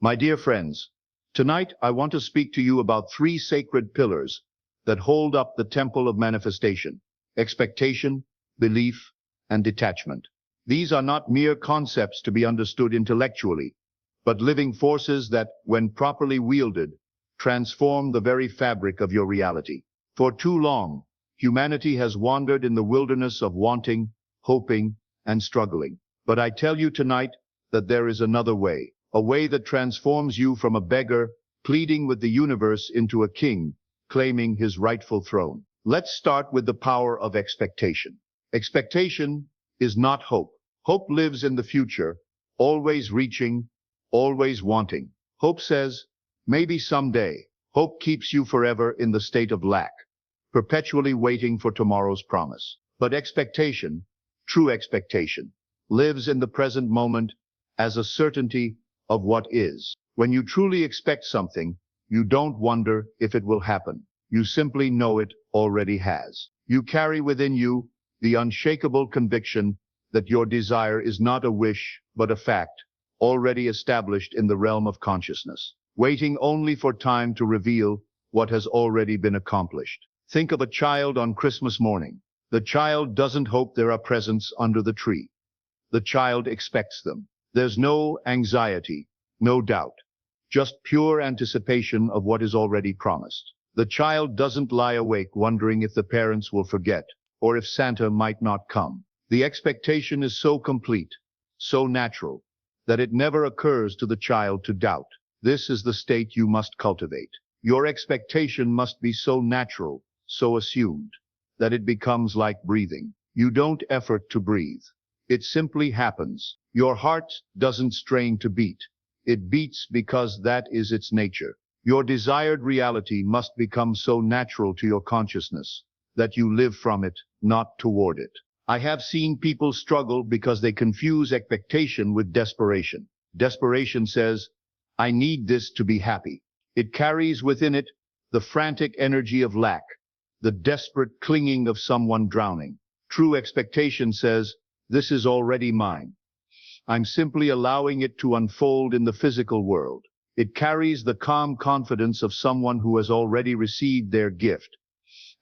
My dear friends, tonight I want to speak to you about three sacred pillars that hold up the temple of manifestation: expectation, belief, and detachment. These are not mere concepts to be understood intellectually, but living forces that, when properly wielded, transform the very fabric of your reality. For too long, humanity has wandered in the wilderness of wanting, hoping, and struggling. But I tell you tonight that there is another way, a way that transforms you from a beggar pleading with the universe into a king claiming his rightful throne. Let's start with the power of expectation. Expectation is not hope. Hope lives in the future, always reaching, always wanting. Hope says, maybe someday. Hope keeps you forever in the state of lack, perpetually waiting for tomorrow's promise. But expectation, true expectation, lives in the present moment as a certainty of what is. When you truly expect something, you don't wonder if it will happen. You simply know it already has. You carry within you the unshakable conviction that your desire is not a wish, but a fact, already established in the realm of consciousness, waiting only for time to reveal what has already been accomplished. Think of a child on Christmas morning. The child doesn't hope there are presents under the tree. The child expects them. There's no anxiety, no doubt, just pure anticipation of what is already promised. The child doesn't lie awake wondering if the parents will forget or if Santa might not come. The expectation is so complete, so natural, that it never occurs to the child to doubt. This is the state you must cultivate. Your expectation must be so natural, so assumed, that it becomes like breathing. You don't effort to breathe. It simply happens. Your heart doesn't strain to beat. It beats because that is its nature. Your desired reality must become so natural to your consciousness that you live from it, not toward it. I have seen people struggle because they confuse expectation with desperation. Desperation says, I need this to be happy. It carries within it the frantic energy of lack, the desperate clinging of someone drowning. True expectation says, this is already mine. I'm simply allowing it to unfold in the physical world. It carries the calm confidence of someone who has already received their gift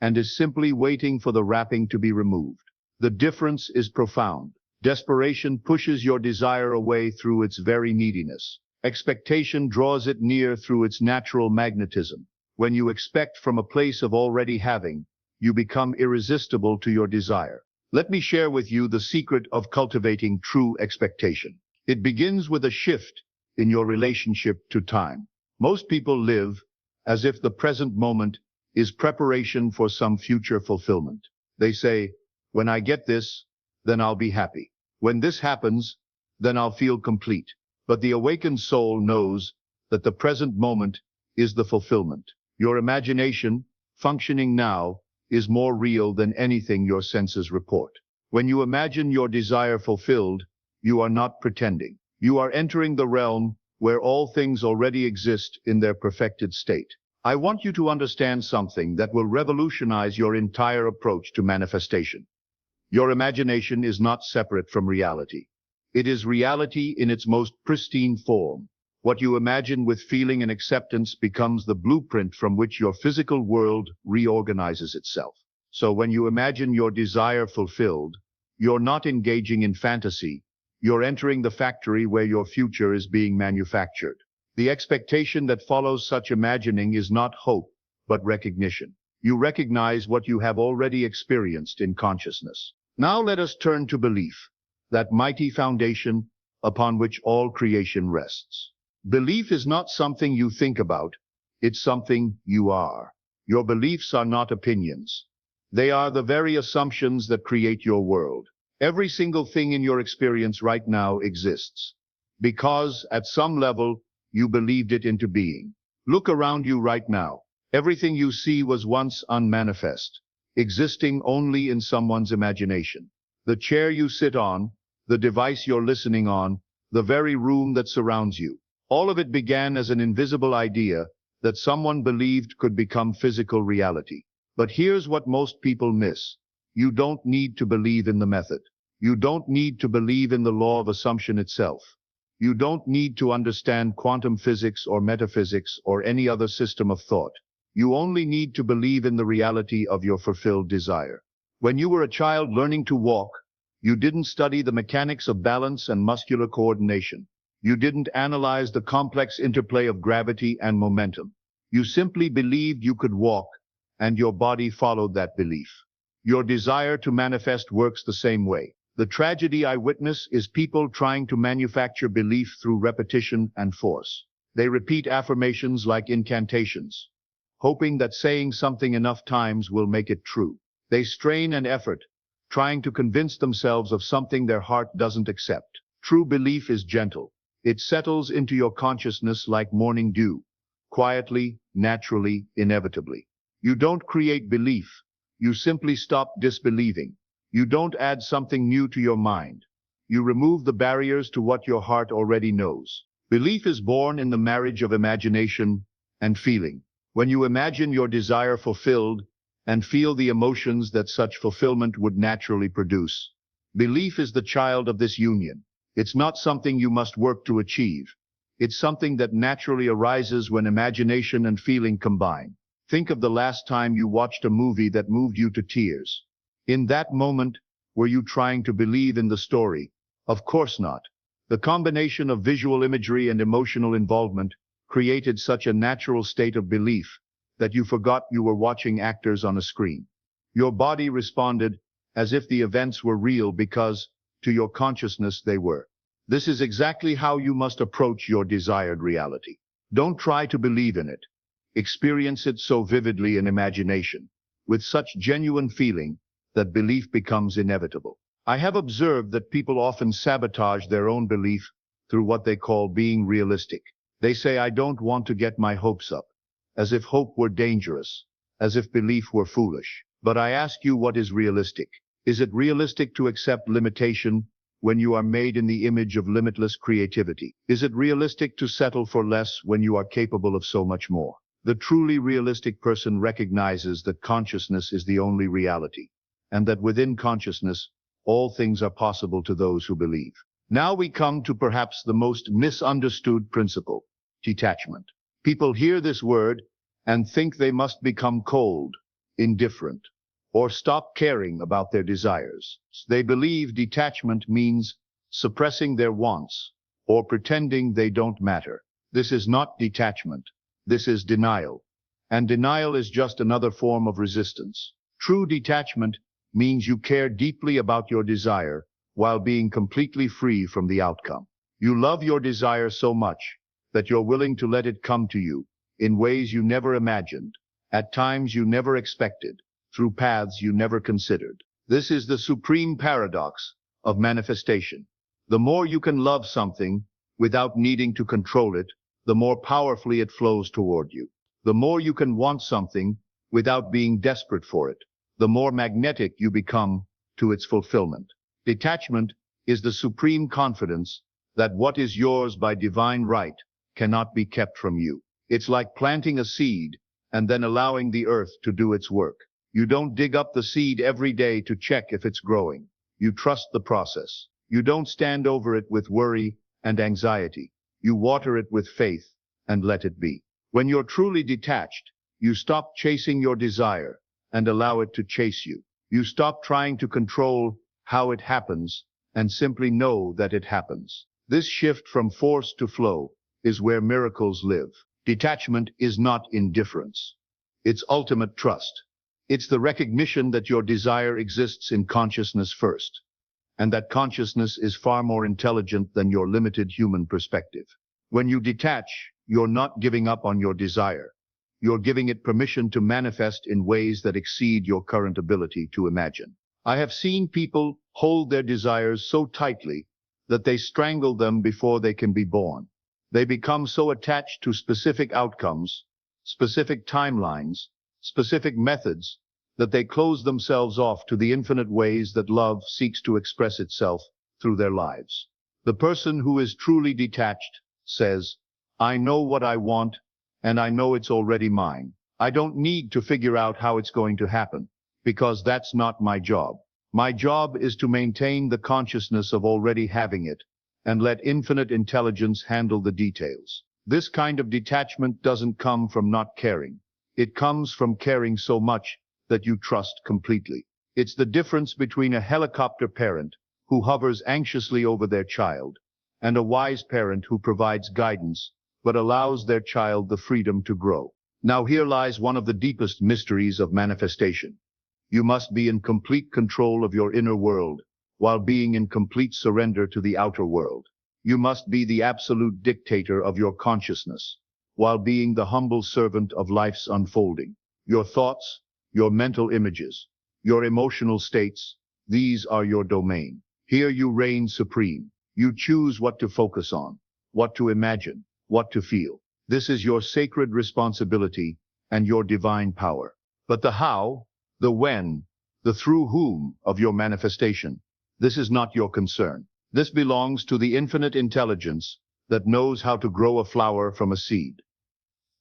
and is simply waiting for the wrapping to be removed. The difference is profound. Desperation pushes your desire away through its very neediness. Expectation draws it near through its natural magnetism. When you expect from a place of already having, you become irresistible to your desire. Let me share with you the secret of cultivating true expectation. It begins with a shift in your relationship to time. Most people live as if the present moment is preparation for some future fulfillment. They say, when I get this, then I'll be happy. When this happens, then I'll feel complete. But the awakened soul knows that the present moment is the fulfillment. Your imagination, functioning now, is more real than anything your senses report. When you imagine your desire fulfilled, you are not pretending. You are entering the realm where all things already exist in their perfected state. I want you to understand something that will revolutionize your entire approach to manifestation. Your imagination is not separate from reality. It is reality in its most pristine form. What you imagine with feeling and acceptance becomes the blueprint from which your physical world reorganizes itself. So when you imagine your desire fulfilled, you're not engaging in fantasy. You're entering the factory where your future is being manufactured. The expectation that follows such imagining is not hope, but recognition. You recognize what you have already experienced in consciousness. Now let us turn to belief, that mighty foundation upon which all creation rests. Belief is not something you think about, it's something you are. Your beliefs are not opinions. They are the very assumptions that create your world. Every single thing in your experience right now exists because, at some level, you believed it into being. Look around you right now. Everything you see was once unmanifest, existing only in someone's imagination. The chair you sit on, the device you're listening on, the very room that surrounds you. All of it began as an invisible idea that someone believed could become physical reality. But here's what most people miss. You don't need to believe in the method. You don't need to believe in the law of assumption itself. You don't need to understand quantum physics or metaphysics or any other system of thought. You only need to believe in the reality of your fulfilled desire. When you were a child learning to walk, you didn't study the mechanics of balance and muscular coordination. You didn't analyze the complex interplay of gravity and momentum. You simply believed you could walk, and your body followed that belief. Your desire to manifest works the same way. The tragedy I witness is people trying to manufacture belief through repetition and force. They repeat affirmations like incantations, hoping that saying something enough times will make it true. They strain and effort, trying to convince themselves of something their heart doesn't accept. True belief is gentle. It settles into your consciousness like morning dew, quietly, naturally, inevitably. You don't create belief. You simply stop disbelieving. You don't add something new to your mind. You remove the barriers to what your heart already knows. Belief is born in the marriage of imagination and feeling. When you imagine your desire fulfilled and feel the emotions that such fulfillment would naturally produce, belief is the child of this union. It's not something you must work to achieve. It's something that naturally arises when imagination and feeling combine. Think of the last time you watched a movie that moved you to tears. In that moment, were you trying to believe in the story? Of course not. The combination of visual imagery and emotional involvement created such a natural state of belief that you forgot you were watching actors on a screen. Your body responded as if the events were real because, to your consciousness, they were. This is exactly how you must approach your desired reality. Don't try to believe in it. Experience it so vividly in imagination, with such genuine feeling, that belief becomes inevitable. I have observed that people often sabotage their own belief through what they call being realistic. They say, I don't want to get my hopes up, as if hope were dangerous, as if belief were foolish. But I ask you, what is realistic? Is it realistic to accept limitation when you are made in the image of limitless creativity? Is it realistic to settle for less when you are capable of so much more? The truly realistic person recognizes that consciousness is the only reality, and that within consciousness, all things are possible to those who believe. Now we come to perhaps the most misunderstood principle, detachment. People hear this word and think they must become cold, indifferent, or stop caring about their desires. They believe detachment means suppressing their wants or pretending they don't matter. This is not detachment. This is denial. And denial is just another form of resistance. True detachment means you care deeply about your desire while being completely free from the outcome. You love your desire so much that you're willing to let it come to you in ways you never imagined, at times you never expected, through paths you never considered. This is the supreme paradox of manifestation. The more you can love something without needing to control it, the more powerfully it flows toward you. The more you can want something without being desperate for it, the more magnetic you become to its fulfillment. Detachment is the supreme confidence that what is yours by divine right cannot be kept from you. It's like planting a seed and then allowing the earth to do its work. You don't dig up the seed every day to check if it's growing. You trust the process. You don't stand over it with worry and anxiety. You water it with faith and let it be. When you're truly detached, you stop chasing your desire and allow it to chase you. You stop trying to control how it happens and simply know that it happens. This shift from force to flow is where miracles live. Detachment is not indifference. It's ultimate trust. It's the recognition that your desire exists in consciousness first, and that consciousness is far more intelligent than your limited human perspective. When you detach, you're not giving up on your desire. You're giving it permission to manifest in ways that exceed your current ability to imagine. I have seen people hold their desires so tightly that they strangle them before they can be born. They become so attached to specific outcomes, specific timelines, specific methods, that they close themselves off to the infinite ways that love seeks to express itself through their lives. The person who is truly detached says, I know what I want, and I know it's already mine. I don't need to figure out how it's going to happen, because that's not my job. My job is to maintain the consciousness of already having it, and let infinite intelligence handle the details. This kind of detachment doesn't come from not caring. It comes from caring so much that you trust completely. It's the difference between a helicopter parent who hovers anxiously over their child and a wise parent who provides guidance but allows their child the freedom to grow. Now here lies one of the deepest mysteries of manifestation. You must be in complete control of your inner world while being in complete surrender to the outer world. You must be the absolute dictator of your consciousness while being the humble servant of life's unfolding. Your thoughts, your mental images, your emotional states, these are your domain. Here you reign supreme. You choose what to focus on, what to imagine, what to feel. This is your sacred responsibility and your divine power. But the how, the when, the through whom of your manifestation, this is not your concern. This belongs to the infinite intelligence that knows how to grow a flower from a seed,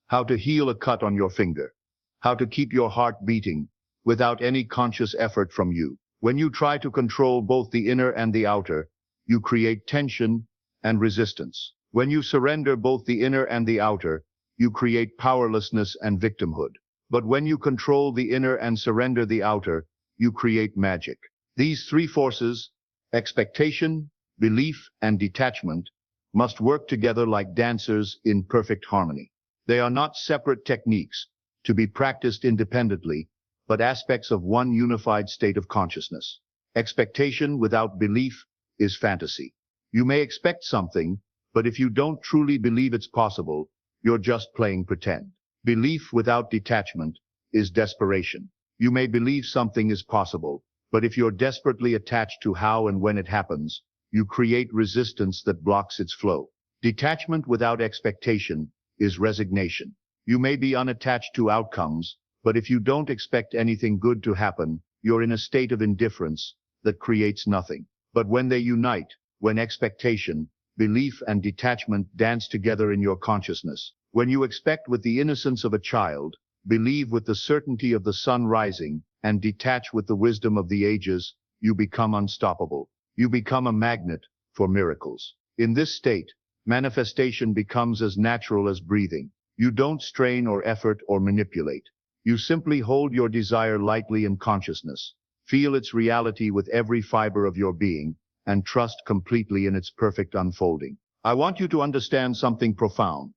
how to heal a cut on your finger, how to keep your heart beating without any conscious effort from you. When you try to control both the inner and the outer, you create tension and resistance. When you surrender both the inner and the outer, you create powerlessness and victimhood. But when you control the inner and surrender the outer, you create magic. These three forces, expectation, belief, and detachment, must work together like dancers in perfect harmony. They are not separate techniques to be practiced independently, but aspects of one unified state of consciousness. Expectation without belief is fantasy. You may expect something, but if you don't truly believe it's possible, you're just playing pretend. Belief without detachment is desperation. You may believe something is possible, but if you're desperately attached to how and when it happens, you create resistance that blocks its flow. Detachment without expectation is resignation. You may be unattached to outcomes, but if you don't expect anything good to happen, you're in a state of indifference that creates nothing. But when they unite, when expectation, belief, and detachment dance together in your consciousness, when you expect with the innocence of a child, believe with the certainty of the sun rising, and detach with the wisdom of the ages, you become unstoppable. You become a magnet for miracles. In this state, manifestation becomes as natural as breathing. You don't strain or effort or manipulate. You simply hold your desire lightly in consciousness, feel its reality with every fiber of your being, and trust completely in its perfect unfolding. I want you to understand something profound.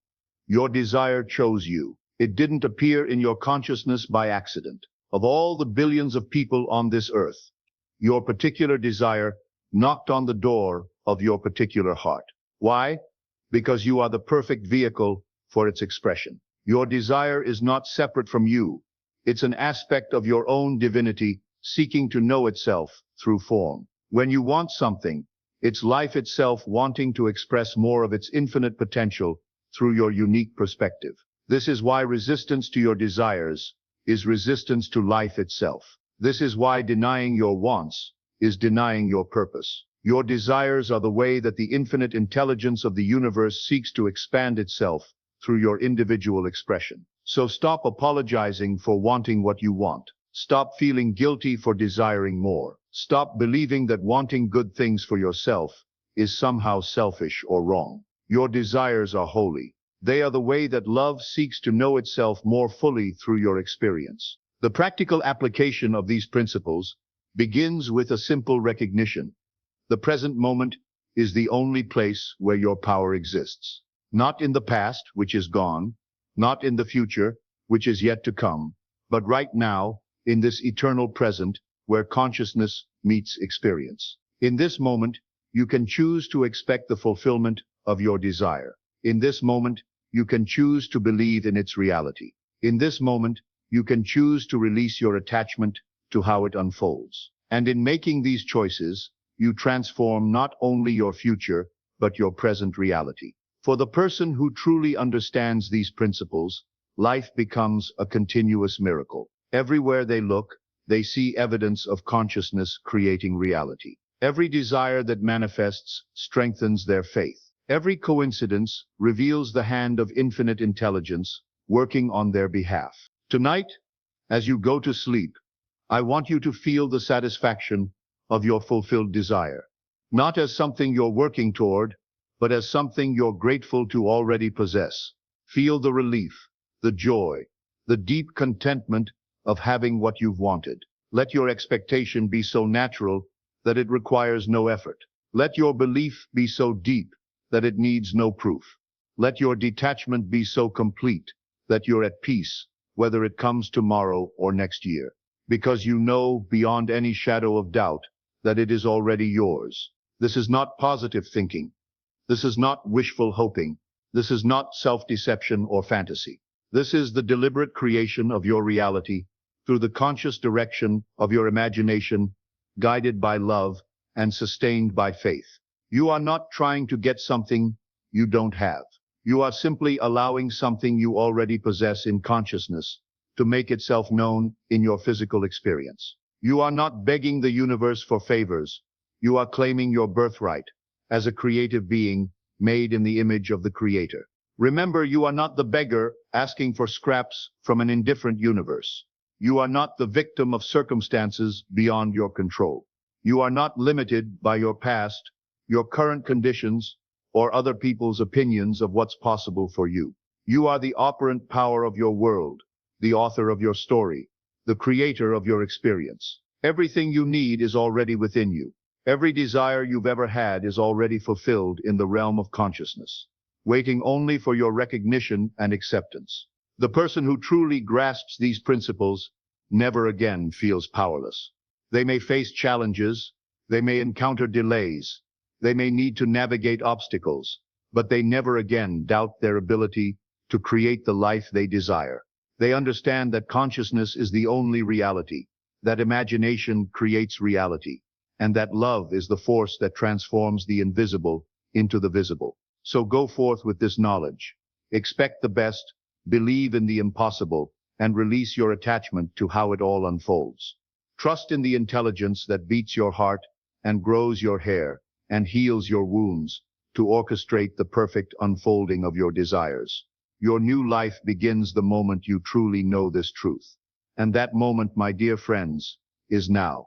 Your desire chose you. It didn't appear in your consciousness by accident. Of all the billions of people on this earth, your particular desire knocked on the door of your particular heart. Why? Because you are the perfect vehicle for its expression. Your desire is not separate from you. It's an aspect of your own divinity seeking to know itself through form. When you want something, it's life itself wanting to express more of its infinite potential through your unique perspective. This is why resistance to your desires is resistance to life itself. This is why denying your wants is denying your purpose. Your desires are the way that the infinite intelligence of the universe seeks to expand itself through your individual expression. So stop apologizing for wanting what you want. Stop feeling guilty for desiring more. Stop believing that wanting good things for yourself is somehow selfish or wrong. Your desires are holy. They are the way that love seeks to know itself more fully through your experience. The practical application of these principles begins with a simple recognition. The present moment is the only place where your power exists. Not in the past, which is gone, not in the future, which is yet to come, but right now, in this eternal present, where consciousness meets experience. In this moment, you can choose to expect the fulfillment of your desire. In this moment, you can choose to believe in its reality. In this moment, you can choose to release your attachment to how it unfolds. And in making these choices, you transform not only your future, but your present reality. For the person who truly understands these principles, life becomes a continuous miracle. Everywhere they look, they see evidence of consciousness creating reality. Every desire that manifests strengthens their faith. Every coincidence reveals the hand of infinite intelligence working on their behalf. Tonight, as you go to sleep, I want you to feel the satisfaction of your fulfilled desire. not as something you're working toward, but as something you're grateful to already possess. Feel the relief, the joy, the deep contentment of having what you've wanted. Let your expectation be so natural that it requires no effort. Let your belief be so deep that it needs no proof. Let your detachment be so complete that you're at peace, whether it comes tomorrow or next year, because you know beyond any shadow of doubt that it is already yours. This is not positive thinking. This is not wishful hoping. This is not self-deception or fantasy. This is the deliberate creation of your reality through the conscious direction of your imagination, guided by love and sustained by faith. You are not trying to get something you don't have. You are simply allowing something you already possess in consciousness to make itself known in your physical experience. You are not begging the universe for favors. You are claiming your birthright as a creative being made in the image of the Creator. Remember, you are not the beggar asking for scraps from an indifferent universe. You are not the victim of circumstances beyond your control. You are not limited by your past, your current conditions, or other people's opinions of what's possible for you. You are the operant power of your world, the author of your story, the creator of your experience. Everything you need is already within you. Every desire you've ever had is already fulfilled in the realm of consciousness, waiting only for your recognition and acceptance. The person who truly grasps these principles never again feels powerless. They may face challenges, they may encounter delays, they may need to navigate obstacles, but they never again doubt their ability to create the life they desire. They understand that consciousness is the only reality, that imagination creates reality, and that love is the force that transforms the invisible into the visible. So go forth with this knowledge. Expect the best, believe in the impossible, and release your attachment to how it all unfolds. Trust in the intelligence that beats your heart and grows your hair and heals your wounds to orchestrate the perfect unfolding of your desires. Your new life begins the moment you truly know this truth. And that moment, my dear friends, is now.